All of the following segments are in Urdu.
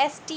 ST,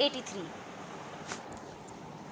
83।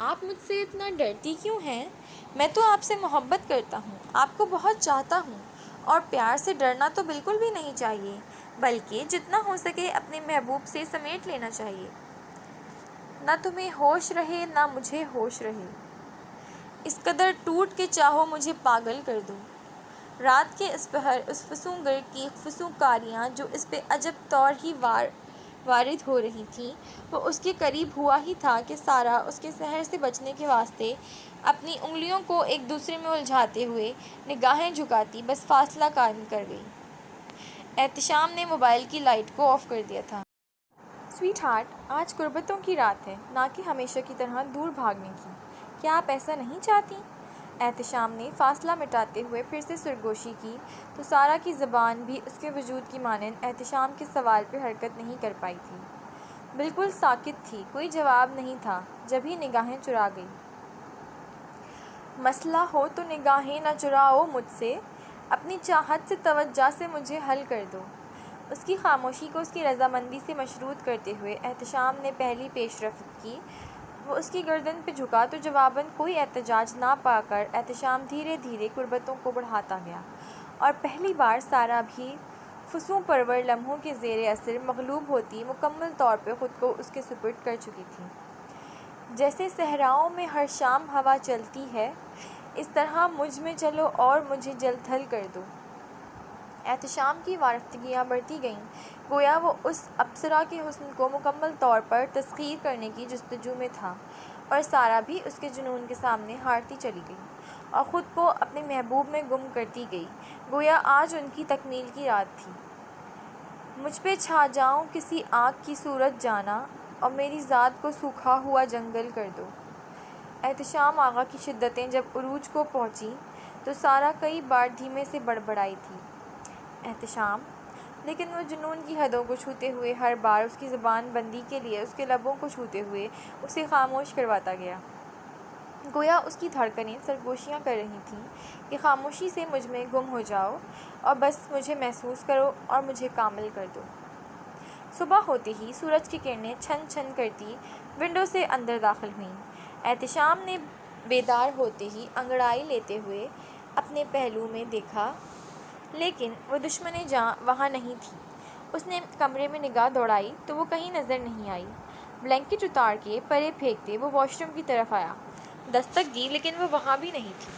آپ مجھ سے اتنا ڈرتی کیوں ہیں؟ میں تو آپ سے محبت کرتا ہوں، آپ کو بہت چاہتا ہوں، اور پیار سے ڈرنا تو بالکل بھی نہیں چاہیے، بلکہ جتنا ہو سکے اپنے محبوب سے سمیٹ لینا چاہیے۔ نہ تمہیں ہوش رہے نہ مجھے ہوش رہے، اس قدر ٹوٹ کے چاہو مجھے پاگل کر دو۔ رات کے اس پہر اس فسونگر کی فسونکاریاں جو اس پہ عجب طور ہی وارد ہو رہی تھیں، وہ اس کے قریب ہوا ہی تھا کہ سارا اس کے سحر سے بچنے کے واسطے اپنی انگلیوں کو ایک دوسرے میں الجھاتے ہوئے نگاہیں جھکاتی بس فاصلہ قائم کر گئی۔ احتشام نے موبائل کی لائٹ کو آف کر دیا تھا۔ سویٹ ہارٹ، آج قربتوں کی رات ہے، نہ کہ ہمیشہ کی طرح دور بھاگنے کی۔ کیا آپ ایسا نہیں چاہتی؟ احتشام نے فاصلہ مٹاتے ہوئے پھر سے سرگوشی کی تو سارا کی زبان بھی اس کے وجود کی مانند احتشام کے سوال پہ حرکت نہیں کر پائی تھی۔ بالکل ساکت تھی، کوئی جواب نہیں تھا، جب ہی نگاہیں چرا گئی۔ مسئلہ ہو تو نگاہیں نہ چراؤ مجھ سے، اپنی چاہت سے توجہ سے مجھے حل کر دو۔ اس کی خاموشی کو اس کی رضامندی سے مشروط کرتے ہوئے احتشام نے پہلی پیش رفت کی۔ وہ اس کی گردن پہ جھکا تو جواباً کوئی احتجاج نہ پا کر احتشام دھیرے دھیرے قربتوں کو بڑھاتا گیا، اور پہلی بار سارا بھی فسوں پرور لمحوں کے زیر اثر مغلوب ہوتی مکمل طور پہ خود کو اس کے سپرد کر چکی تھی۔ جیسے صحراؤں میں ہر شام ہوا چلتی ہے، اس طرح مجھ میں چلو اور مجھے جلد حل کر دو۔ احتشام کی وارفتگیاں بڑھتی گئیں، گویا وہ اس اپسرا کے حسن کو مکمل طور پر تسخیر کرنے کی جستجو میں تھا، اور سارا بھی اس کے جنون کے سامنے ہارتی چلی گئی اور خود کو اپنے محبوب میں گم کرتی گئی، گویا آج ان کی تکمیل کی رات تھی۔ مجھ پہ چھا جاؤ کسی آگ کی صورت جانا، اور میری ذات کو سوکھا ہوا جنگل کر دو۔ احتشام آغا کی شدتیں جب عروج کو پہنچی تو سارا کئی بار دھیمے سے بڑبڑائی تھی، احتشام، لیکن وہ جنون کی حدوں کو چھوتے ہوئے ہر بار اس کی زبان بندی کے لیے اس کے لبوں کو چھوتے ہوئے اسے خاموش کرواتا گیا، گویا اس کی دھڑکنیں سرگوشیاں کر رہی تھیں کہ خاموشی سے مجھ میں گم ہو جاؤ اور بس مجھے محسوس کرو اور مجھے کامل کر دو۔ صبح ہوتے ہی سورج کی کرنیں چھن چھن کرتی ونڈو سے اندر داخل ہوئیں۔ احتشام نے بیدار ہوتے ہی انگڑائی لیتے ہوئے اپنے پہلو میں دیکھا، لیکن وہ دشمن جاں وہاں نہیں تھی۔ اس نے کمرے میں نگاہ دوڑائی تو وہ کہیں نظر نہیں آئی۔ بلینکٹ اتار کے پرے پھینکتے وہ واش روم کی طرف آیا، دستک دی لیکن وہ وہاں بھی نہیں تھی۔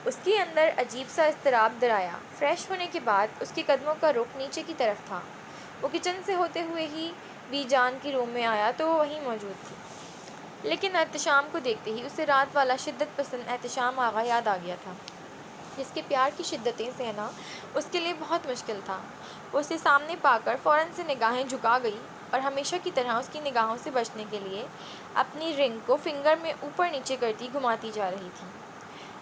اس کے اندر عجیب سا اضطراب درایا۔ فریش ہونے کے بعد اس کے قدموں کا رخ نیچے کی طرف تھا۔ وہ کچن سے ہوتے ہوئے ہی بی جان کی روم میں آیا تو وہ وہیں موجود تھی، لیکن احتشام کو دیکھتے ہی اسے رات والا شدت پسند احتشام آغا یاد آ گیا تھا، جس کے پیار کی شدتیں سہنا اس کے لیے بہت مشکل تھا۔ وہ اسے سامنے پا کر فوراً سے نگاہیں جھکا گئی اور ہمیشہ کی طرح اس کی نگاہوں سے بچنے کے لیے اپنی رنگ کو فنگر میں اوپر نیچے کرتی گھماتی جا رہی تھی۔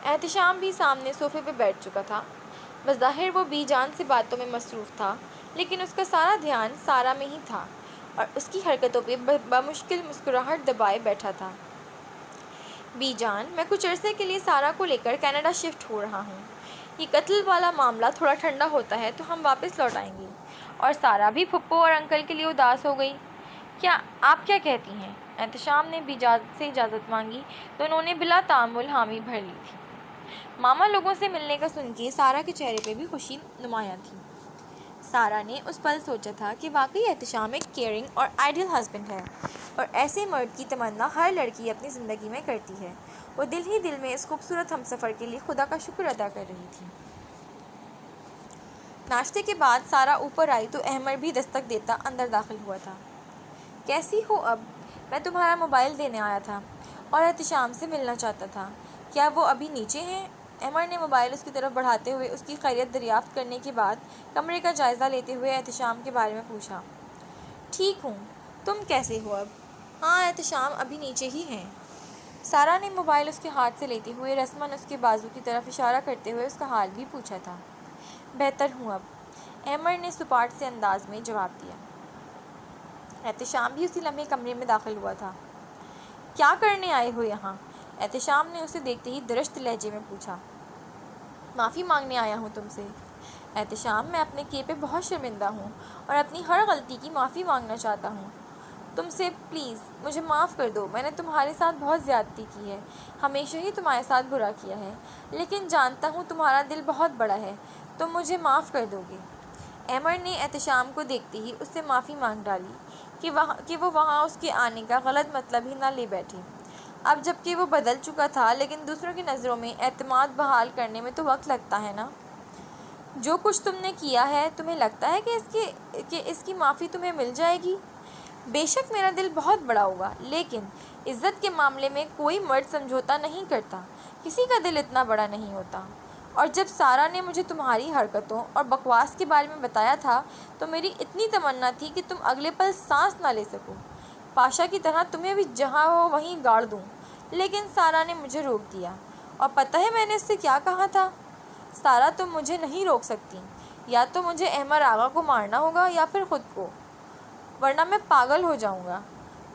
احتشام بھی سامنے صوفے پہ بیٹھ چکا تھا۔ بظاہر وہ بی جان سے باتوں میں مصروف تھا، لیکن اس کا سارا دھیان سارا میں ہی تھا اور اس کی حرکتوں پہ بمشکل مسکراہٹ دبائے بیٹھا تھا۔ بی جان، میں کچھ عرصے کے لیے سارا کو لے کر کینیڈا شفٹ ہو رہا ہوں۔ یہ قتل والا معاملہ تھوڑا ٹھنڈا ہوتا ہے تو ہم واپس لوٹ آئیں گے۔ اور سارا بھی پھپھو اور انکل کے لیے اداس ہو گئی۔ آپ کیا کہتی ہیں؟ احتشام نے بی جان سے اجازت مانگی تو انہوں نے بلا تعامل حامی بھر لی تھی۔ ماما لوگوں سے ملنے کا سن کے سارا کے چہرے پہ بھی خوشی نمایاں تھی۔ سارا نے اس پل سوچا تھا کہ واقعی احتشام ایک کیئرنگ اور آئیڈیل ہسبینڈ ہے، اور ایسے مرد کی تمنا ہر لڑکی اپنی زندگی میں کرتی ہے۔ وہ دل ہی دل میں اس خوبصورت ہمسفر کے لیے خدا کا شکر ادا کر رہی تھی۔ ناشتے کے بعد سارا اوپر آئی تو احمد بھی دستک دیتا اندر داخل ہوا تھا۔ کیسی ہو اب؟ میں تمہارا موبائل دینے آیا تھا اور احتشام سے ملنا چاہتا تھا۔ کیا وہ ابھی نیچے ہیں؟ احمد نے موبائل اس کی طرف بڑھاتے ہوئے اس کی خیریت دریافت کرنے کے بعد کمرے کا جائزہ لیتے ہوئے احتشام کے بارے میں پوچھا۔ ٹھیک ہوں، تم کیسے ہو اب؟ ہاں، احتشام ابھی نیچے ہی ہیں۔ سارا نے موبائل اس کے ہاتھ سے لیتے ہوئے رسماً اس کے بازو کی طرف اشارہ کرتے ہوئے اس کا حال بھی پوچھا تھا۔ بہتر ہوں اب، احمد نے سپاٹ سے انداز میں جواب دیا۔ احتشام بھی اسی لمحے کمرے میں داخل ہوا تھا۔ کیا کرنے آئے ہو یہاں؟ احتشام نے اسے دیکھتے ہی درشت لہجے میں پوچھا۔ معافی مانگنے آیا ہوں تم سے۔ احتشام، میں اپنے کیے پہ بہت شرمندہ ہوں اور اپنی ہر غلطی کی معافی مانگنا چاہتا ہوں۔ تم سے پلیز مجھے معاف کر دو، میں نے تمہارے ساتھ بہت زیادتی کی ہے، ہمیشہ ہی تمہارے ساتھ برا کیا ہے، لیکن جانتا ہوں تمہارا دل بہت بڑا ہے، تم مجھے معاف کر دو گے۔ ایمر نے احتشام کو دیکھتے ہی اس سے معافی مانگ ڈالی کہ وہ وہاں اس کے آنے کا غلط مطلب ہی نہ لے بیٹھے۔ اب جب کہ وہ بدل چکا تھا، لیکن دوسروں کی نظروں میں اعتماد بحال کرنے میں تو وقت لگتا ہے نا۔ جو کچھ تم نے کیا ہے، تمہیں لگتا ہے کہ اس کی معافی تمہیں مل جائے گی؟ بے شک میرا دل بہت بڑا ہوگا، لیکن عزت کے معاملے میں کوئی مرد سمجھوتا نہیں کرتا، کسی کا دل اتنا بڑا نہیں ہوتا۔ اور جب سارا نے مجھے تمہاری حرکتوں اور بکواس کے بارے میں بتایا تھا تو میری اتنی تمنا تھی کہ تم اگلے پل سانس نہ لے سکو، پاشا کی طرح تمہیں بھی جہاں ہو وہیں گاڑ دوں، لیکن سارا نے مجھے روک دیا۔ اور پتہ ہے میں نے اس سے کیا کہا تھا؟ سارا تم مجھے نہیں روک سکتی، یا تو مجھے احمد آغا کو مارنا ہوگا یا پھر خود کو، ورنہ میں پاگل ہو جاؤں گا۔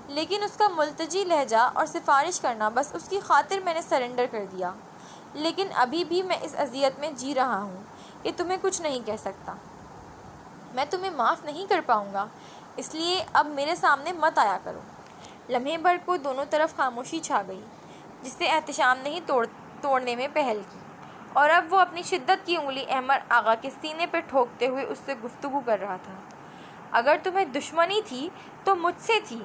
لیکن اس کا ملتجی لہجہ اور سفارش کرنا، بس اس کی خاطر میں نے سرنڈر کر دیا، لیکن ابھی بھی میں اس اذیت میں جی رہا ہوں کہ تمہیں کچھ نہیں کہہ سکتا۔ میں تمہیں معاف نہیں کر پاؤں گا، اس لیے اب میرے سامنے مت آیا کرو۔ لمحے بھر کو دونوں طرف خاموشی چھا گئی، جسے احتشام نے ہی توڑنے میں پہل کی، اور اب وہ اپنی شدت کی انگلی احمد آغا کے سینے پہ ٹھوکتے ہوئے اس سے گفتگو کر رہا تھا۔ اگر تمہیں دشمنی تھی تو مجھ سے تھی،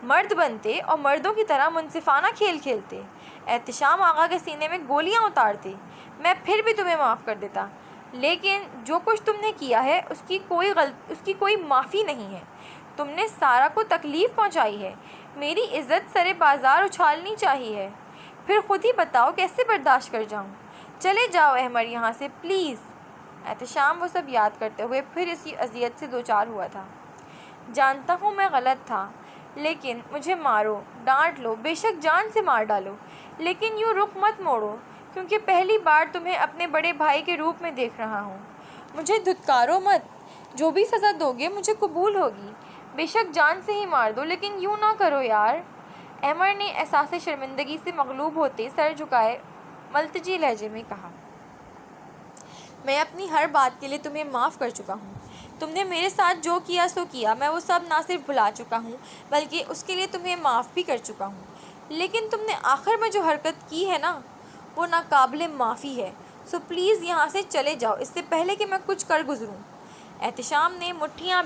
مرد بنتے اور مردوں کی طرح منصفانہ کھیل کھیلتے، احتشام آغا کے سینے میں گولیاں اتارتے، میں پھر بھی تمہیں معاف کر دیتا، لیکن جو کچھ تم نے کیا ہے اس کی کوئی معافی نہیں ہے۔ تم نے سارا کو تکلیف پہنچائی ہے، میری عزت سرے بازار اچھالنی چاہیے، پھر خود ہی بتاؤ کیسے برداشت کر جاؤں۔ چلے جاؤ احمد یہاں سے پلیز۔ احتشام وہ سب یاد کرتے ہوئے پھر اسی اذیت سے دوچار ہوا تھا۔ جانتا ہوں میں غلط تھا، لیکن مجھے مارو، ڈانٹ لو، بے شک جان سے مار ڈالو، لیکن یوں رخ مت موڑو، کیونکہ پہلی بار تمہیں اپنے بڑے بھائی کے روپ میں دیکھ رہا ہوں۔ مجھے دھتکارو مت، جو بھی سزا دو گے مجھے قبول ہوگی، بے شک جان سے ہی مار دو، لیکن یوں نہ کرو یار۔ احمد نے احساس شرمندگی سے مغلوب ہوتے سر جھکائے ملتجی لہجے میں کہا، میں اپنی ہر بات کے لیے تمہیں معاف کر چکا ہوں، تم نے میرے ساتھ جو کیا سو کیا، میں وہ سب نہ صرف بھلا چکا ہوں بلکہ اس کے لیے تمہیں معاف بھی کر چکا ہوں، لیکن تم نے آخر میں جو حرکت کی ہے نا، وہ ناقابل معافی ہے، سو پلیز یہاں سے چلے جاؤ اس سے پہلے کہ میں کچھ کر گزروں۔ احتشام نے مٹھیاں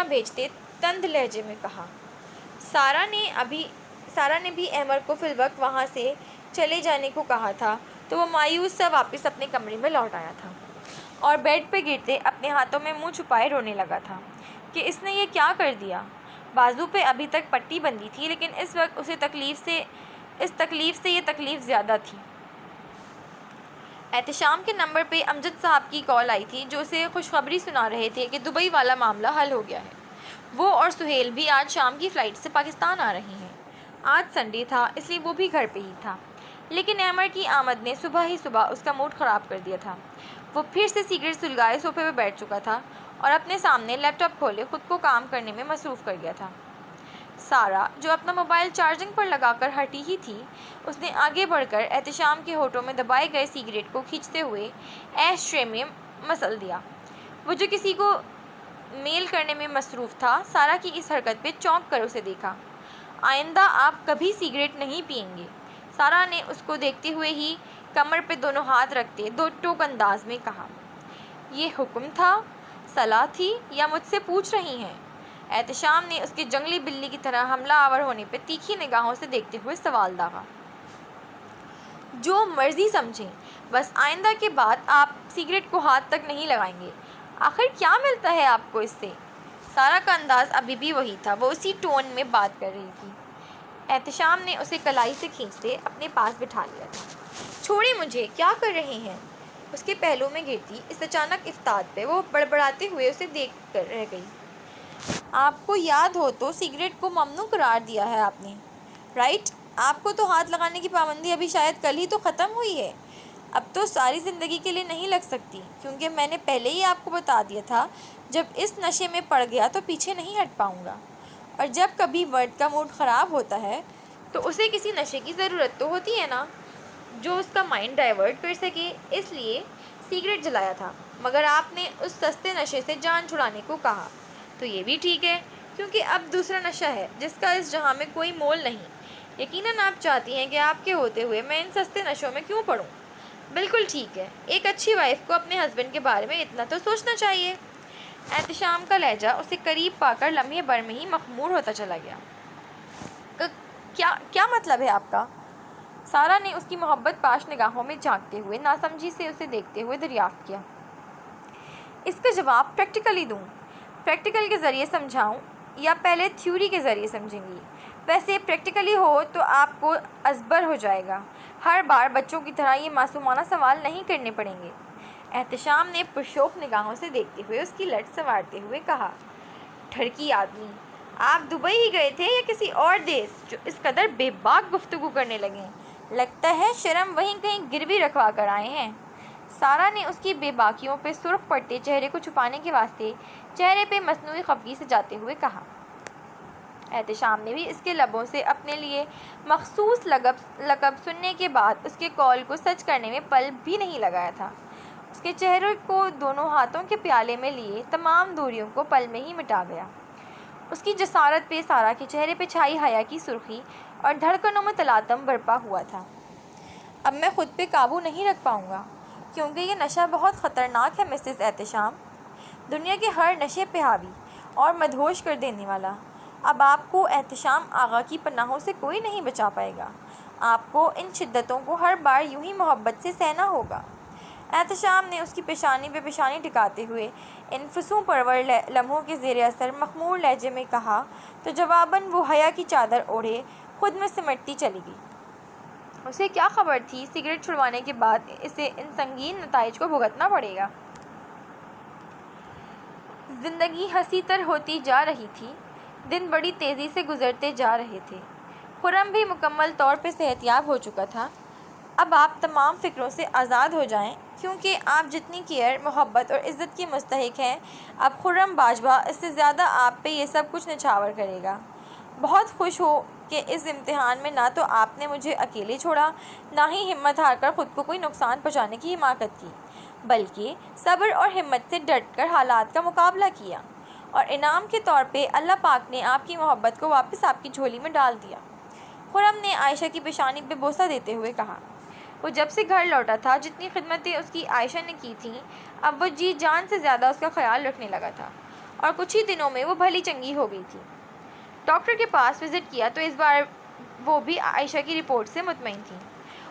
بھیجتے تند لہجے میں کہا۔ سارا نے بھی احمد کو فی الوقت وہاں سے چلے جانے کو کہا تھا، تو وہ مایوس سا واپس اپنے کمرے میں لوٹ آیا تھا اور بیڈ پہ گرتے اپنے ہاتھوں میں منہ چھپائے رونے لگا تھا کہ اس نے یہ کیا کر دیا۔ بازو پہ ابھی تک پٹی بندھی تھی، لیکن اس وقت اسے اس تکلیف سے یہ تکلیف زیادہ تھی۔ احتشام کے نمبر پہ امجد صاحب کی کال آئی تھی، جو اسے خوشخبری سنا رہے تھے کہ دبئی والا معاملہ حل ہو گیا ہے۔ وہ اور سہیل بھی آج شام کی فلائٹ سے پاکستان آ رہے ہیں۔ آج سنڈے تھا، اس لیے وہ بھی گھر پہ ہی تھا، لیکن احمد کی آمد نے صبح اس کا موڈ خراب کر دیا تھا۔ وہ پھر سے سگریٹ سلگائے صوفے پہ بیٹھ چکا تھا اور اپنے سامنے لیپ ٹاپ کھولے خود کو کام کرنے میں مصروف کر گیا تھا۔ سارا، جو اپنا موبائل چارجنگ پر لگا کر ہٹی ہی تھی، اس نے آگے بڑھ کر احتشام کے ہونٹوں میں دبائے گئے سگریٹ کو کھینچتے ہوئے ایش ٹرے میں مسل دیا۔ وہ جو کسی کو میل کرنے میں مصروف تھا، سارا کی اس حرکت پہ چونک کر اسے دیکھا۔ آئندہ آپ کبھی سگریٹ نہیں پئیں گے، سارا نے اس کو دیکھتے ہوئے ہی کمر پہ دونوں ہاتھ رکھتے دو ٹوک انداز میں کہا۔ یہ حکم تھا، صلاح تھی، یا مجھ سے پوچھ رہی ہیں؟ احتشام نے اس کے جنگلی بلی کی طرح حملہ آور ہونے پہ تیکھی نگاہوں سے دیکھتے ہوئے سوال داغا۔ جو مرضی سمجھیں، بس آئندہ کے بعد آپ سگریٹ کو ہاتھ تک نہیں لگائیں گے۔ آخر کیا ملتا ہے آپ کو اس سے؟ سارا کا انداز ابھی بھی وہی تھا، وہ اسی ٹون میں بات کر رہی تھی۔ احتشام نے اسے کلائی سے کھینچتے اپنے پاس بٹھا لیا تھا۔ چھوڑیں مجھے، کیا کر رہے ہیں؟ اس کے پہلو میں گرتی اس اچانک افتاد پہ وہ بڑبڑاتے ہوئے اسے دیکھ کر رہ گئی۔ آپ کو یاد ہو تو سگریٹ کو ممنوع قرار دیا ہے آپ نے، رائٹ؟ آپ کو تو ہاتھ لگانے کی پابندی ابھی شاید کل ہی تو ختم ہوئی ہے، اب تو ساری زندگی کے لیے نہیں لگ سکتی، کیونکہ میں نے پہلے ہی آپ کو بتا دیا تھا جب اس نشے میں پڑ گیا تو پیچھے نہیں ہٹ پاؤں گا، اور جب کبھی ورڈ کا موڈ خراب ہوتا ہے تو اسے کسی نشے کی ضرورت تو ہوتی ہے نا، جو اس کا مائنڈ ڈائیورٹ کر سکے، اس لیے سگریٹ جلایا تھا، مگر آپ نے اس سستے نشے سے جان چھڑانے کو کہا۔ تو یہ بھی ٹھیک ہے، کیونکہ اب دوسرا نشہ ہے جس کا اس جہاں میں کوئی مول نہیں۔ یقیناً آپ چاہتی ہیں کہ آپ کے ہوتے ہوئے میں ان سستے نشوں میں کیوں پڑوں؟ بالکل ٹھیک ہے، ایک اچھی وائف کو اپنے ہسبینڈ کے بارے میں اتنا تو سوچنا چاہیے۔ احتشام کا لہجہ اسے قریب پا کر لمحے بھر میں ہی مخمور ہوتا چلا گیا۔ کیا مطلب ہے آپ کا؟ سارا نے اس کی محبت پاش نگاہوں میں جھانکتے ہوئے ناسمجھی سے اسے دیکھتے ہوئے دریافت کیا۔ اس کا جواب پریکٹیکلی دوں؟ پریکٹیکل کے ذریعے سمجھاؤں یا پہلے تھیوری کے ذریعے سمجھیں گی؟ ویسے پریکٹیکلی ہو تو آپ کو ازبر ہو جائے گا، ہر بار بچوں کی طرح یہ معصومانہ سوال نہیں کرنے پڑیں گے۔ احتشام نے پرشوق نگاہوں سے دیکھتے ہوئے اس کی لٹ سنوارتے ہوئے کہا، ٹھڑکی آدمی، آپ دبئی ہی گئے تھے یا کسی اور دیس جو اس قدر بے باک گفتگو کرنے لگے؟ لگتا ہے شرم وہیں کہیں گروی رکھوا کر آئے ہیں۔ سارا نے اس کی بے باکیوں پہ سرخ پڑتے چہرے کو چھپانے کے واسطے چہرے پہ مصنوعی خفگی سے جاتے ہوئے کہا۔ احتشام نے بھی اس کے لبوں سے اپنے لیے مخصوص لقب سننے کے بعد اس کے قول کو سچ کرنے میں پل بھی نہیں لگایا تھا۔ اس کے چہرے کو دونوں ہاتھوں کے پیالے میں لیے تمام دوریوں کو پل میں ہی مٹا گیا۔ اس کی جسارت پہ سارا کے چہرے پہ چھائی حیا کی سرخی اور دھڑکنوں میں تلاطم برپا ہوا تھا۔ اب میں خود پہ قابو نہیں رکھ پاؤں گا، کیونکہ یہ نشہ بہت خطرناک ہے مسز احتشام، دنیا کے ہر نشے پہ حاوی اور مدہوش کر دینے والا۔ اب آپ کو احتشام آغا کی پناہوں سے کوئی نہیں بچا پائے گا، آپ کو ان شدتوں کو ہر بار یوں ہی محبت سے سہنا ہوگا۔ احتشام نے اس کی پیشانی پہ پیشانی ٹکاتے ہوئے ان فسوں پرور لمحوں کے زیر اثر مخمور لہجے میں کہا تو جواباً وہ حیا کی چادر اوڑھے خود میں سمٹتی چلی گئی۔ اسے کیا خبر تھی سگریٹ چھڑوانے کے بعد اسے ان سنگین نتائج کو بھگتنا پڑے گا۔ زندگی ہنسی تر ہوتی جا رہی تھی، دن بڑی تیزی سے گزرتے جا رہے تھے۔ خرم بھی مکمل طور پہ صحت یاب ہو چکا تھا۔ اب آپ تمام فکروں سے آزاد ہو جائیں، کیونکہ آپ جتنی کیئر، محبت اور عزت کی مستحق ہیں، اب خرم باجوہ اس سے زیادہ آپ پہ یہ سب کچھ نچھاور کرے گا۔ بہت خوش ہو کہ اس امتحان میں نہ تو آپ نے مجھے اکیلے چھوڑا، نہ ہی ہمت ہار کر خود کو کوئی نقصان پہنچانے کی حماقت کی، بلکہ صبر اور ہمت سے ڈٹ کر حالات کا مقابلہ کیا، اور انعام کے طور پہ اللہ پاک نے آپ کی محبت کو واپس آپ کی جھولی میں ڈال دیا۔ خرم نے عائشہ کی پیشانی پہ بوسہ دیتے ہوئے کہا۔ وہ جب سے گھر لوٹا تھا جتنی خدمتیں اس کی عائشہ نے کی تھیں، اب وہ جی جان سے زیادہ اس کا خیال رکھنے لگا تھا، اور کچھ ہی دنوں میں وہ بھلی چنگی ہو گئی تھی۔ ڈاکٹر کے پاس وزٹ کیا تو اس بار وہ بھی عائشہ کی رپورٹ سے مطمئن تھی،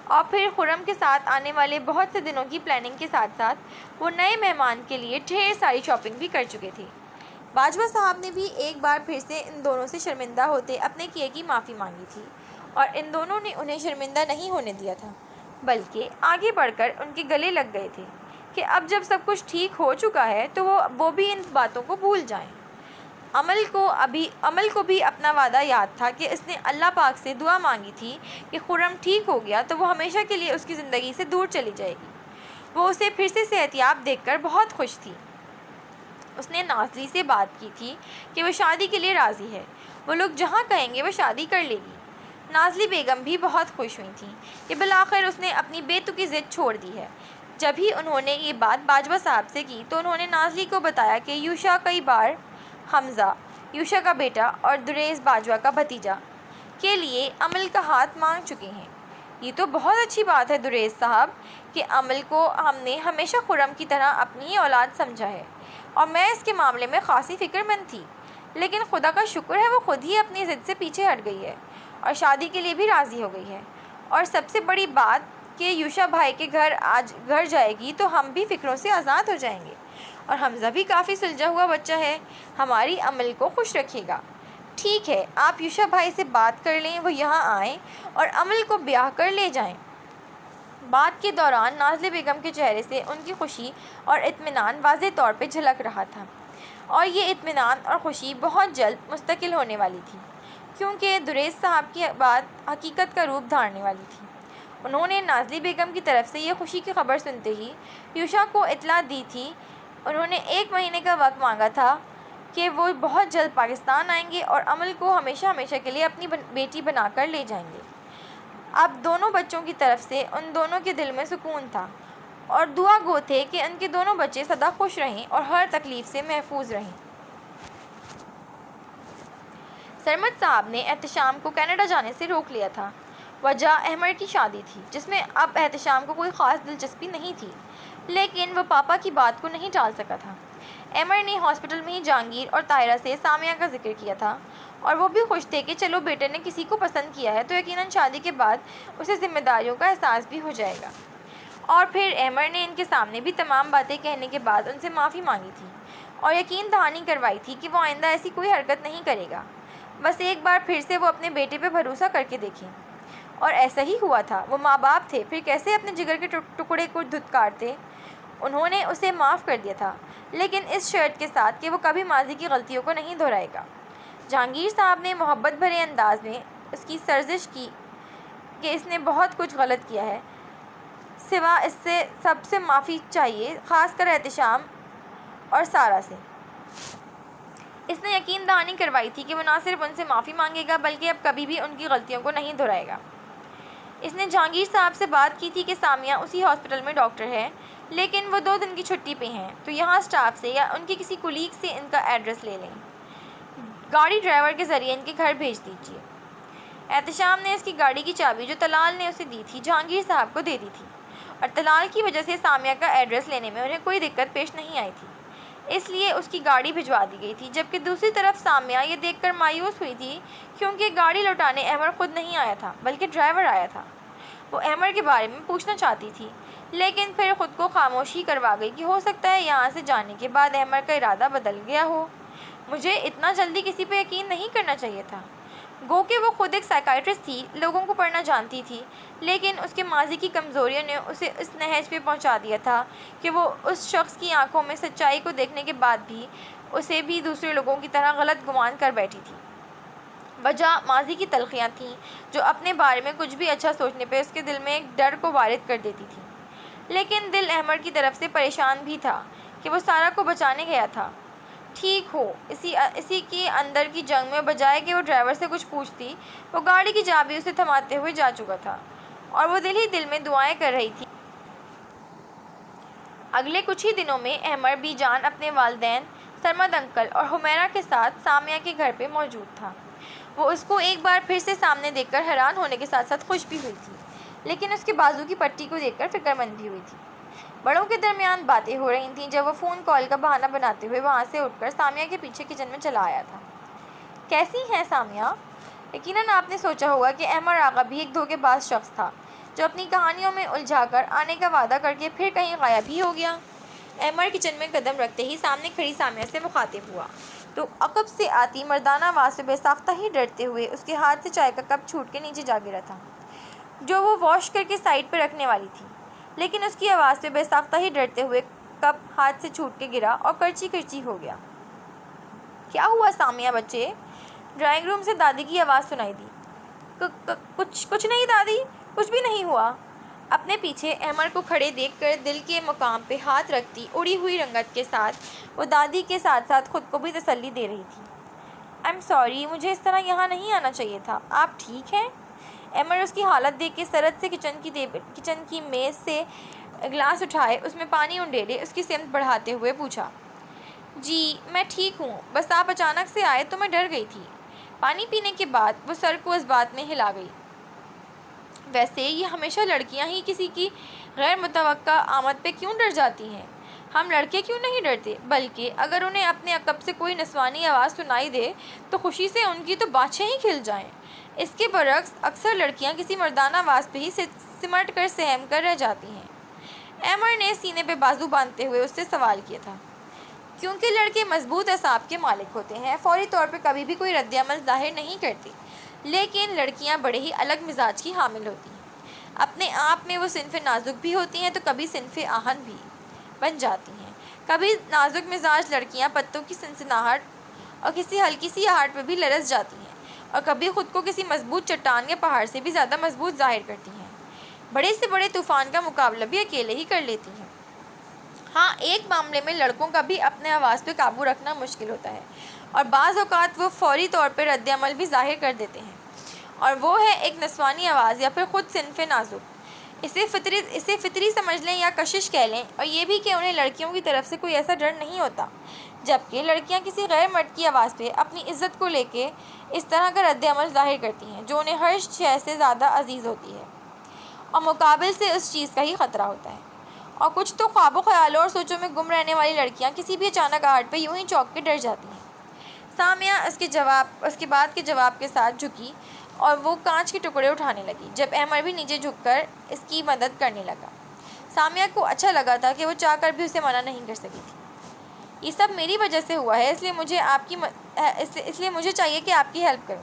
اور پھر خرم کے ساتھ آنے والے بہت سے دنوں کی پلاننگ کے ساتھ ساتھ وہ نئے مہمان کے لیے ڈھیر ساری شاپنگ بھی کر چکے تھے۔ باجوہ صاحب نے بھی ایک بار پھر سے ان دونوں سے شرمندہ ہوتے اپنے کیے کی معافی مانگی تھی، اور ان دونوں نے انہیں شرمندہ نہیں ہونے دیا تھا، بلکہ آگے بڑھ کر ان کے گلے لگ گئے تھے کہ اب جب سب کچھ ٹھیک ہو چکا ہے تو وہ بھی ان باتوں کو بھول جائیں۔ عمل کو بھی اپنا وعدہ یاد تھا کہ اس نے اللہ پاک سے دعا مانگی تھی کہ خرم ٹھیک ہو گیا تو وہ ہمیشہ کے لیے اس کی زندگی سے دور چلی جائے گی۔ وہ اسے پھر سے صحت یاب دیکھ کر بہت خوش تھی۔ اس نے نازلی سے بات کی تھی کہ وہ شادی کے لیے راضی ہے، وہ لوگ جہاں کہیں گے وہ شادی کر لے گی۔ نازلی بیگم بھی بہت خوش ہوئی تھیں کہ بالآخر اس نے اپنی بے تکی ضد چھوڑ دی ہے۔ جب ہی انہوں نے یہ بات باجوہ صاحب سے کی تو انہوں نے نازلی کو بتایا کہ یوشا کئی بار حمزہ، یوشا کا بیٹا اور دریس باجوہ کا بھتیجا، کے لیے عمل کا ہاتھ مانگ چکے ہیں۔ یہ تو بہت اچھی بات ہے دریس صاحب کہ عمل کو ہم نے ہمیشہ خرم کی طرح اپنی ہی اولاد سمجھا ہے، اور میں اس کے معاملے میں خاصی فکر مند تھی، لیکن خدا کا شکر ہے وہ خود ہی اپنی ضد سے پیچھے ہٹ گئی ہے اور شادی کے لیے بھی راضی ہو گئی ہے، اور سب سے بڑی بات کہ یوشا بھائی کے گھر جائے گی تو ہم بھی فکروں سے آزاد ہو جائیں گے، اور حمزہ بھی کافی سلجھا ہوا بچہ ہے، ہماری عمل کو خوش رکھے گا۔ ٹھیک ہے، آپ یوشا بھائی سے بات کر لیں، وہ یہاں آئیں اور عمل کو بیاہ کر لے جائیں۔ بات کے دوران نازلی بیگم کے چہرے سے ان کی خوشی اور اطمینان واضح طور پہ جھلک رہا تھا، اور یہ اطمینان اور خوشی بہت جلد مستقل ہونے والی تھی، کیونکہ دریس صاحب کی بات حقیقت کا روپ دھارنے والی تھی۔ انہوں نے نازلی بیگم کی طرف سے یہ خوشی کی خبر سنتے ہی یوشا کو اطلاع دی تھی۔ انہوں نے 1 مہینے کا وقت مانگا تھا کہ وہ بہت جلد پاکستان آئیں گے اور عمل کو ہمیشہ ہمیشہ کے لیے اپنی بیٹی بنا کر لے جائیں گے۔ اب دونوں بچوں کی طرف سے ان دونوں کے دل میں سکون تھا، اور دعا گو تھے کہ ان کے دونوں بچے سدا خوش رہیں اور ہر تکلیف سے محفوظ رہیں۔ سرمد صاحب نے احتشام کو کینیڈا جانے سے روک لیا تھا۔ وجہ احمر کی شادی تھی، جس میں اب احتشام کو کوئی خاص دلچسپی نہیں تھی، لیکن وہ پاپا کی بات کو نہیں ٹال سکا تھا۔ احمر نے ہاسپٹل میں ہی جہانگیر اور طاہرہ سے سامیہ کا ذکر کیا تھا، اور وہ بھی خوش تھے کہ چلو بیٹے نے کسی کو پسند کیا ہے تو یقیناً شادی کے بعد اسے ذمہ داریوں کا احساس بھی ہو جائے گا۔ اور پھر احمر نے ان کے سامنے بھی تمام باتیں کہنے کے بعد ان سے معافی مانگی تھی اور یقین دہانی کروائی تھی کہ وہ آئندہ ایسی کوئی حرکت نہیں کرے گا، بس ایک بار پھر سے وہ اپنے بیٹے پہ بھروسہ کر کے دیکھیں۔ اور ایسا ہی ہوا تھا۔ وہ ماں باپ تھے، پھر کیسے اپنے جگر کے ٹکڑے کو دھتکارتے۔ انہوں نے اسے معاف کر دیا تھا، لیکن اس شرط کے ساتھ کہ وہ کبھی ماضی کی غلطیوں کو نہیں دہرائے گا۔ جہانگیر صاحب نے محبت بھرے انداز میں اس کی سرزش کی کہ اس نے بہت کچھ غلط کیا ہے، سوا اس سے سب سے معافی چاہیے، خاص کر احتشام اور سارہ سے۔ اس نے یقین دہانی کروائی تھی کہ وہ نہ صرف ان سے معافی مانگے گا بلکہ اب کبھی بھی ان کی غلطیوں کو نہیں دہرائے گا۔ اس نے جہانگیر صاحب سے بات کی تھی کہ سامیہ اسی ہاسپٹل میں ڈاکٹر ہے، لیکن وہ 2 دن کی چھٹی پہ ہیں، تو یہاں اسٹاف سے یا ان کے کسی کولیگ سے ان کا ایڈریس لے لیں، گاڑی ڈرائیور کے ذریعے ان کے گھر بھیج دیجیے۔ احتشام نے اس کی گاڑی کی چابی جو طلال نے اسے دی تھی جہانگیر صاحب کو دے دی تھی، اور طلال کی وجہ سے سامیہ کا ایڈریس لینے میں انہیں کوئی دقت پیش نہیں آئی تھی، اس لیے اس کی گاڑی بھجوا دی گئی تھی۔ جبکہ دوسری طرف سامیہ یہ دیکھ کر مایوس ہوئی تھی کیونکہ گاڑی لوٹانے احمر خود نہیں آیا تھا بلکہ ڈرائیور آیا تھا۔ وہ احمر کے بارے میں پوچھنا چاہتی تھی، لیکن پھر خود کو خاموشی کروا گئی کہ ہو سکتا ہے یہاں سے جانے کے بعد احمر کا ارادہ بدل گیا ہو۔ مجھے اتنا جلدی کسی پہ یقین نہیں کرنا چاہیے تھا۔ گو کہ وہ خود ایک سائیکائٹرسٹ تھی، لوگوں کو پڑھنا جانتی تھی، لیکن اس کے ماضی کی کمزوریوں نے اسے اس نہج پہ پہنچا دیا تھا کہ وہ اس شخص کی آنکھوں میں سچائی کو دیکھنے کے بعد بھی اسے بھی دوسرے لوگوں کی طرح غلط گمان کر بیٹھی تھی۔ وجہ ماضی کی تلخیاں تھیں جو اپنے بارے میں کچھ بھی اچھا سوچنے پہ اس کے دل میں ایک ڈر کو وارد کر دیتی تھی، لیکن دل احمر کی طرف سے پریشان بھی تھا کہ وہ سارہ کو بچانے گیا تھا۔ ٹھیک ہو، اسی کی اندر کی جنگ میں بجائے کہ وہ ڈرائیور سے کچھ پوچھتی، وہ گاڑی کی چابی اسے تھماتے ہوئے جا چکا تھا اور وہ دل ہی دل میں دعائیں کر رہی تھی۔ اگلے کچھ ہی دنوں میں احمر بی جان اپنے والدین سرمد انکل اور حمیرہ کے ساتھ سامیہ کے گھر پہ موجود تھا۔ وہ اس کو ایک بار پھر سے سامنے دیکھ کر حیران ہونے کے ساتھ ساتھ خوش بھی ہوئی تھی، لیکن اس کے بازو کی پٹی کو دیکھ کر فکر مند بھی ہوئی تھی۔ بڑوں کے درمیان باتیں ہو رہی تھیں جب وہ فون کال کا بہانہ بناتے ہوئے وہاں سے اٹھ کر سامیہ کے پیچھے کچن میں چلا آیا تھا۔ کیسی ہیں سامیہ؟ یقیناً آپ نے سوچا ہوگا کہ احمر آغا بھی ایک دھوکے باز شخص تھا جو اپنی کہانیوں میں الجھا کر آنے کا وعدہ کر کے پھر کہیں غائب ہی ہو گیا۔ احمر کچن میں قدم رکھتے ہی سامنے کھڑی سامیہ سے مخاطب ہوا تو عقب سے آتی مردانہ آواز سے بے ساختہ ہی ڈرتے ہوئے اس کے ہاتھ سے چائے کا کپ چھوٹ کے نیچے جا گرا تھا جو وہ واش کر کے سائڈ پہ رکھنے والی تھی، لیکن اس کی آواز سے بے ساختہ ہی ڈرتے ہوئے کپ ہاتھ سے چھوٹ کے گرا اور کرچی کرچی ہو گیا۔ کیا ہوا سامیہ بچے؟ ڈرائنگ روم سے دادی کی آواز سنائی دی۔ کچھ نہیں دادی، کچھ بھی نہیں ہوا۔ اپنے پیچھے احمر کو کھڑے دیکھ کر دل کے مقام پہ ہاتھ رکھتی اڑی ہوئی رنگت کے ساتھ وہ دادی کے ساتھ ساتھ خود کو بھی تسلی دے رہی تھی۔ آئی ایم سوری، مجھے اس طرح یہاں نہیں آنا چاہیے تھا۔ آپ ٹھیک ہیں؟ احمر اس کی حالت دیکھ کے سرد سے کچن کی میز سے گلاس اٹھائے اس میں پانی انڈیلے اس کی سمت بڑھاتے ہوئے پوچھا۔ جی میں ٹھیک ہوں، بس آپ اچانک سے آئے تو میں ڈر گئی تھی۔ پانی پینے کے بعد وہ سر کو اس بات میں ہلا گئی۔ ویسے یہ ہمیشہ لڑکیاں ہی کسی کی غیر متوقع آمد پہ کیوں ڈر جاتی ہیں؟ ہم لڑکے کیوں نہیں ڈرتے؟ بلکہ اگر انہیں اپنے عقب سے کوئی نسوانی آواز سنائی دے تو خوشی سے ان کی تو بانچیں ہی کھل جائیں۔ اس کے برعکس اکثر لڑکیاں کسی مردانہ آواز پہ ہی سمٹ کر سہم کر رہ جاتی ہیں۔ احمر نے سینے پہ بازو باندھتے ہوئے اس سے سوال کیا تھا۔ کیونکہ لڑکے مضبوط اعصاب کے مالک ہوتے ہیں، فوری طور پہ کبھی بھی کوئی رد عمل ظاہر نہیں کرتے، لیکن لڑکیاں بڑے ہی الگ مزاج کی حامل ہوتی ہیں۔ اپنے آپ میں وہ صنف نازک بھی ہوتی ہیں تو کبھی صنف آہن بھی بن جاتی ہیں۔ کبھی نازک مزاج لڑکیاں پتوں کی سنسناہٹ اور کسی ہلکی سی آہٹ پہ بھی لرز جاتی ہیں، اور کبھی خود کو کسی مضبوط چٹان یا پہاڑ سے بھی زیادہ مضبوط ظاہر کرتی ہیں۔ بڑے سے بڑے طوفان کا مقابلہ بھی اکیلے ہی کر لیتی ہیں۔ ہاں، ایک معاملے میں لڑکوں کا بھی اپنے آواز پہ قابو رکھنا مشکل ہوتا ہے، اور بعض اوقات وہ فوری طور پہ رد عمل بھی ظاہر کر دیتے ہیں، اور وہ ہے ایک نسوانی آواز یا پھر خود صنف نازک۔ اسے فطری سمجھ لیں یا کشش کہہ لیں، اور یہ بھی کہ انہیں لڑکیوں کی طرف سے کوئی ایسا ڈر نہیں ہوتا جبکہ لڑکیاں کسی غیر مرد کی آواز پہ اپنی عزت کو لے کے اس طرح کا رد عمل ظاہر کرتی ہیں جو انہیں ہر شے سے زیادہ عزیز ہوتی ہے، اور مقابل سے اس چیز کا ہی خطرہ ہوتا ہے۔ اور کچھ تو خوابوں خیالوں اور سوچوں میں گم رہنے والی لڑکیاں کسی بھی اچانک آہٹ پہ یوں ہی چونک کے ڈر جاتی ہیں۔ سامیہ اس کے بعد کے جواب کے ساتھ جھکی اور وہ کانچ کے ٹکڑے اٹھانے لگی، جب احمد بھی نیچے جھک کر اس کی مدد کرنے لگا۔ سامیہ کو اچھا لگا تھا کہ وہ چاہ کر بھی اسے منع نہیں کر سکی تھی۔ یہ سب میری وجہ سے ہوا ہے، اس لیے مجھے چاہیے کہ آپ کی ہیلپ کروں۔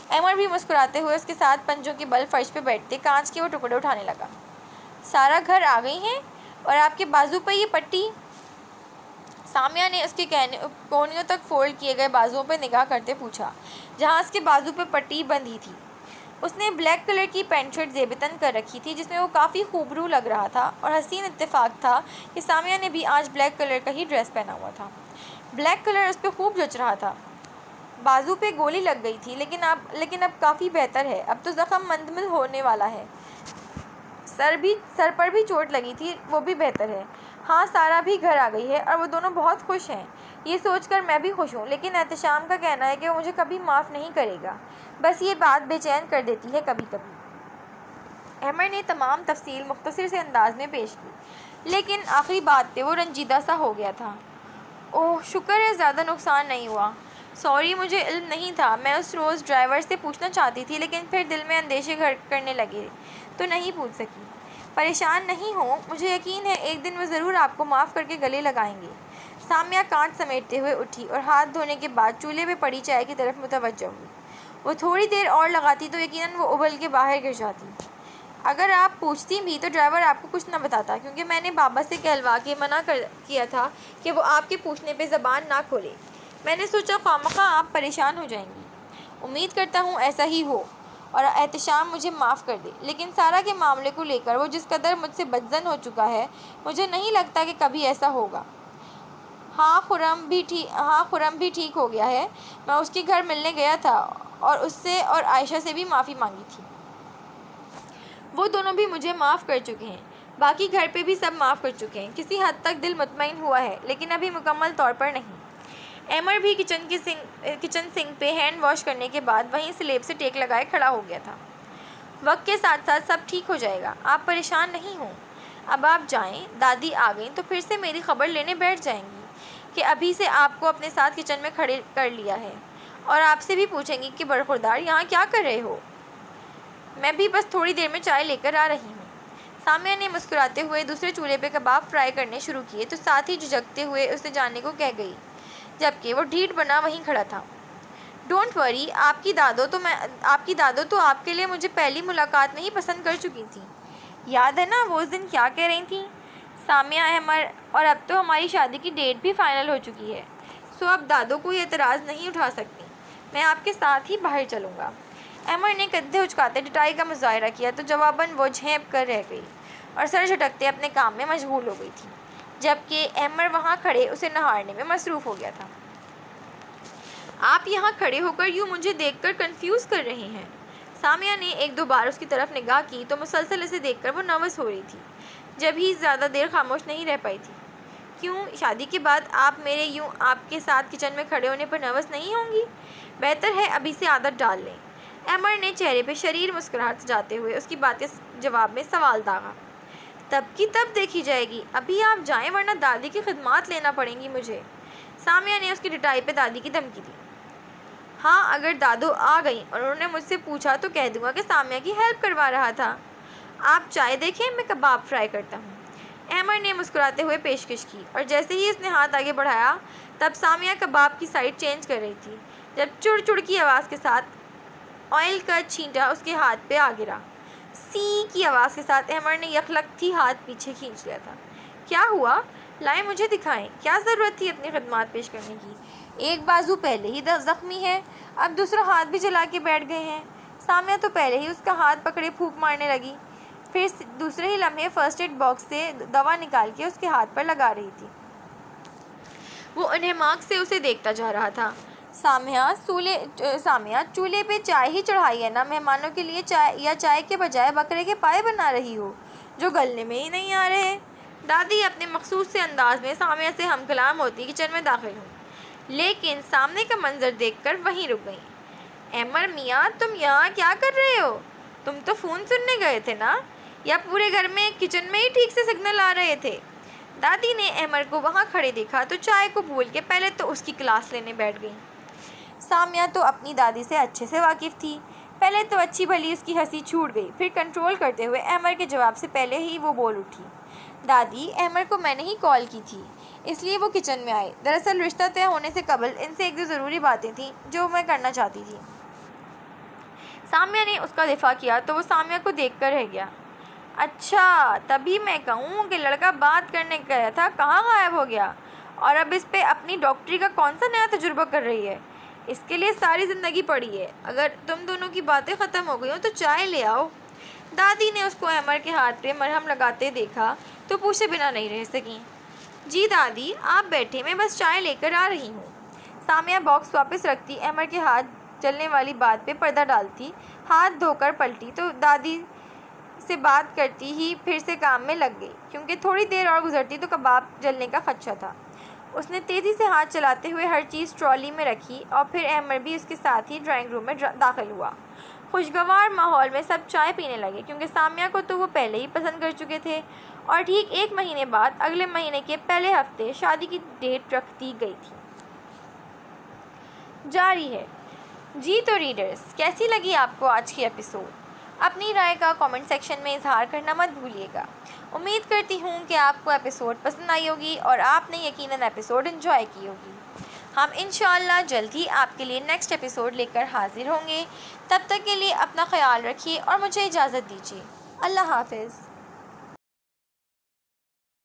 احمد بھی مسکراتے ہوئے اس کے ساتھ پنجوں کے بل فرش پہ بیٹھتے کانچ کے وہ ٹکڑے اٹھانے لگا۔ سارا گھر آ گئی ہیں اور آپ کے بازو پہ یہ پٹی؟ سامیہ نے اس کے کونیوں تک فولڈ کیے گئے بازوؤں پہ نگاہ کرتے پوچھا، جہاں اس کے بازو پہ پٹی بندھی تھی۔ اس نے بلیک کلر کی پینٹ شرٹ زیب تن کر رکھی تھی جس میں وہ کافی خوبرو لگ رہا تھا، اور حسین اتفاق تھا کہ سامیہ نے بھی آج بلیک کلر کا ہی ڈریس پہنا ہوا تھا۔ بلیک کلر اس پہ خوب جچ رہا تھا۔ بازو پہ گولی لگ گئی تھی لیکن اب کافی بہتر ہے، اب تو زخم مندمل ہونے والا ہے۔ سر پر بھی چوٹ لگی تھی، وہ بھی بہتر ہے۔ ہاں، سارا بھی گھر آ گئی ہے اور وہ دونوں بہت خوش ہیں۔ یہ سوچ کر میں بھی خوش ہوں، لیکن احتشام کا کہنا ہے کہ وہ مجھے کبھی معاف نہیں کرے گا۔ بس یہ بات بے چین کر دیتی ہے کبھی کبھی۔ احمد نے تمام تفصیل مختصر سے انداز میں پیش کی، لیکن آخری بات پہ وہ رنجیدہ سا ہو گیا تھا۔ اوہ، شکر ہے زیادہ نقصان نہیں ہوا۔ سوری، مجھے علم نہیں تھا۔ میں اس روز ڈرائیور سے پوچھنا چاہتی تھی، لیکن پھر دل میں اندیشے گھر کرنے لگے تو نہیں پوچھ سکی۔ پریشان نہیں ہوں، مجھے یقین ہے ایک دن وہ ضرور آپ کو معاف کر کے گلے لگائیں گے۔ سامیہ کانچ سمیٹتے ہوئے اٹھی اور ہاتھ دھونے کے بعد چولہے پہ پڑی چائے کی طرف متوجہ ہوئی۔ وہ تھوڑی دیر اور لگاتی تو یقیناً وہ ابل کے باہر گر جاتی۔ اگر آپ پوچھتی بھی تو ڈرائیور آپ کو کچھ نہ بتاتا، کیونکہ میں نے بابا سے کہلوا کے منع کیا تھا کہ وہ آپ کے پوچھنے پہ زبان نہ کھولے۔ میں نے سوچا خوامخواہ آپ پریشان ہو جائیں گی۔ امید کرتا ہوں ایسا ہی ہو اور احتشام مجھے معاف کر دے، لیکن سارا کے معاملے کو لے کر وہ جس قدر مجھ سے بدظن ہو چکا ہے، مجھے نہیں لگتا کہ کبھی ایسا ہوگا۔ ہاں، خرم بھی ٹھیک ہو گیا ہے۔ میں اس کے گھر ملنے گیا تھا اور اس سے اور عائشہ سے بھی معافی مانگی تھی۔ وہ دونوں بھی مجھے معاف کر چکے ہیں۔ باقی گھر پہ بھی سب معاف کر چکے ہیں۔ کسی حد تک دل مطمئن ہوا ہے، لیکن ابھی مکمل طور پر نہیں۔ احمد بھی کچن سنک پہ ہینڈ واش کرنے کے بعد وہیں سلیب سے ٹیک لگائے کھڑا ہو گیا تھا۔ وقت کے ساتھ ساتھ سب ٹھیک ہو جائے گا، آپ پریشان نہیں ہوں۔ اب آپ جائیں، دادی آ گئیں تو پھر سے میری خبر لینے بیٹھ جائیں گی کہ ابھی سے آپ کو اپنے ساتھ کچن میں کھڑے کر لیا ہے، اور آپ سے بھی پوچھیں گی کہ برخوردار یہاں کیا کر رہے ہو؟ میں بھی بس تھوڑی دیر میں چائے لے کر آ رہی ہوں۔ سامیہ نے مسکراتے ہوئے دوسرے چولہے پہ کباب فرائی کرنے شروع کیے تو ساتھ ہی جھجکتے ہوئے اسے جانے کو کہہ گئی، جبکہ وہ ڈھیٹ بنا وہیں کھڑا تھا۔ ڈونٹ وری، آپ کی دادو تو آپ کے لیے مجھے پہلی ملاقات میں ہی پسند کر چکی تھی۔ یاد ہے نا وہ اس دن کیا کہہ رہی تھیں؟ سامیہ، احمد، اور اب تو ہماری شادی کی ڈیٹ بھی فائنل ہو چکی ہے، سو اب دادو کوئی اعتراض نہیں اٹھا سکتی۔ میں آپ کے ساتھ ہی باہر چلوں گا۔ احمد نے کندھے اچکاتے ڈٹائی کا مظاہرہ کیا تو جواباً وہ جھینپ کر رہ گئی اور سر جھٹکتے اپنے کام میں مشغول ہو گئی تھی، جبکہ احمد وہاں کھڑے اسے نہارنے میں مصروف ہو گیا تھا۔ آپ یہاں کھڑے ہو کر یوں مجھے دیکھ کر کنفیوز کر رہے ہیں۔ سامیہ نے ایک دو بار اس کی طرف نگاہ کی تو مسلسل اسے دیکھ کر وہ نروس ہو رہی تھی، جب ہی زیادہ دیر خاموش نہیں رہ پائی تھی۔ کیوں، شادی کے بعد آپ میرے یوں آپ کے ساتھ کچن میں کھڑے ہونے پر نروس نہیں ہوں گی؟ بہتر ہے ابھی سے عادت ڈال لیں۔ احمد نے چہرے پہ شریر مسکراہٹ سجاتے ہوئے اس کی بات کے جواب میں سوال داغا۔ تب کی تب دیکھی جائے گی، ابھی آپ جائیں ورنہ دادی کی خدمات لینا پڑیں گی مجھے۔ سامیہ نے اس کی ڈٹائی پہ دادی کی دھمکی دی۔ ہاں، اگر دادو آ گئیں اور انہوں نے مجھ سے پوچھا تو کہہ دوں گا کہ سامیہ کی ہیلپ کروا رہا تھا۔ آپ چائے دیکھیں، میں کباب فرائی کرتا ہوں۔ احمد نے مسکراتے ہوئے پیشکش کی، اور جیسے ہی اس نے ہاتھ آگے بڑھایا تب سامیہ کباب کی سائڈ چینج کر رہی تھی، جب چڑ چڑ کی آواز کے ساتھ آئل کا چھینٹا اس کے ہاتھ پہ آ گرا۔ سی کی آواز کے ساتھ احمد نے یکلختی ہاتھ پیچھے کھینچ لیا تھا۔ کیا ہوا؟ لائیں مجھے دکھائیں، کیا ضرورت تھی اپنی خدمات پیش کرنے کی؟ ایک بازو پہلے ہی زخمی ہے، اب دوسرا ہاتھ بھی جلا کے بیٹھ گئے ہیں۔ سامیہ تو پہلے ہی اس کا ہاتھ پکڑے پھونک مارنے لگی، پھر دوسرے ہی لمحے فرسٹ ایڈ باکس سے دوا نکال کے اس کے ہاتھ پر لگا رہی تھی۔ وہ انہماک سے اسے دیکھتا جا رہا تھا۔ سامیہ، چولہے پہ چائے ہی چڑھائی ہے نا؟ مہمانوں کے لیے چائے کے بجائے بکرے کے پائے بنا رہی ہو جو گلنے میں ہی نہیں آ رہے۔ دادی اپنے مخصوص سے انداز میں سامیہ سے ہم کلام ہوتی کچن میں داخل ہوئی، لیکن سامنے کا منظر دیکھ کر وہیں رک گئیں۔ ایمر میاں، تم یہاں کیا کر رہے ہو؟ تم تو فون سننے گئے تھے نا، یا پورے گھر میں کچن میں ہی ٹھیک سے سگنل آ رہے تھے؟ دادی نے ایمر کو وہاں کھڑے دیکھا تو چائے کو بھول کے پہلے تو اس کی کلاس لینے بیٹھ گئی۔ سامیہ تو اپنی دادی سے اچھے سے واقف تھی، پہلے تو اچھی بھلی اس کی ہنسی چھوٹ گئی، پھر کنٹرول کرتے ہوئے ایمر کے جواب سے پہلے ہی وہ بول اٹھی، دادی، ایمر کو میں نے ہی کال کی تھی، اس لیے وہ کچن میں آئے۔ دراصل رشتہ طے ہونے سے قبل ان سے ایک دو ضروری باتیں تھیں جو میں کرنا چاہتی تھی۔ سامیہ نے اس کا دفاع کیا تو وہ سامیہ کو دیکھ کر رہ گیا۔ اچھا، تبھی میں کہوں کہ لڑکا بات کرنے گیا تھا کہاں غائب ہو گیا، اور اب اس پہ اپنی ڈاکٹری کا کون سا نیا تجربہ کر رہی ہے؟ اس کے لیے ساری زندگی پڑی ہے۔ اگر تم دونوں کی باتیں ختم ہو گئی ہوں تو چائے لے آؤ۔ دادی نے اس کو ایمر کے ہاتھ پہ مرہم لگاتے دیکھا تو پوچھے بنا نہیں رہ سکیں۔ جی دادی، آپ بیٹھے، میں بس چائے لے کر آ رہی ہوں۔ سامیہ باکس واپس رکھتی، ایمر کے ہاتھ جلنے والی بات پہ پردہ ڈالتی، ہاتھ دھو کر پلٹی تو دادی سے بات کرتی ہی پھر سے کام میں لگ گئی، کیونکہ تھوڑی دیر اور گزرتی تو کباب جلنے کا خدشہ تھا۔ اس نے تیزی سے ہاتھ چلاتے ہوئے ہر چیز ٹرالی میں رکھی اور پھر ایمر بھی اس کے ساتھ ہی ڈرائنگ روم میں داخل ہوا۔ خوشگوار ماحول میں سب چائے پینے لگے، کیونکہ سامیہ کو تو وہ پہلے ہی پسند کر چکے تھے، اور ٹھیک 1 مہینے بعد اگلے مہینے کے پہلے ہفتے شادی کی ڈیٹ رکھ دی گئی تھی۔ جاری ہے۔ جی تو ریڈرز، کیسی لگی آپ کو آج کی ایپیسوڈ؟ اپنی رائے کا کامنٹ سیکشن میں اظہار کرنا مت بھولیے گا۔ امید کرتی ہوں کہ آپ کو ایپیسوڈ پسند آئی ہوگی اور آپ نے یقیناً ایپیسوڈ انجوائے کی ہوگی۔ ہم انشاءاللہ جلد ہی آپ کے لیے نیکسٹ ایپیسوڈ لے کر حاضر ہوں گے۔ تب تک کے لیے اپنا خیال رکھیے اور مجھے اجازت دیجیے۔ اللہ حافظ۔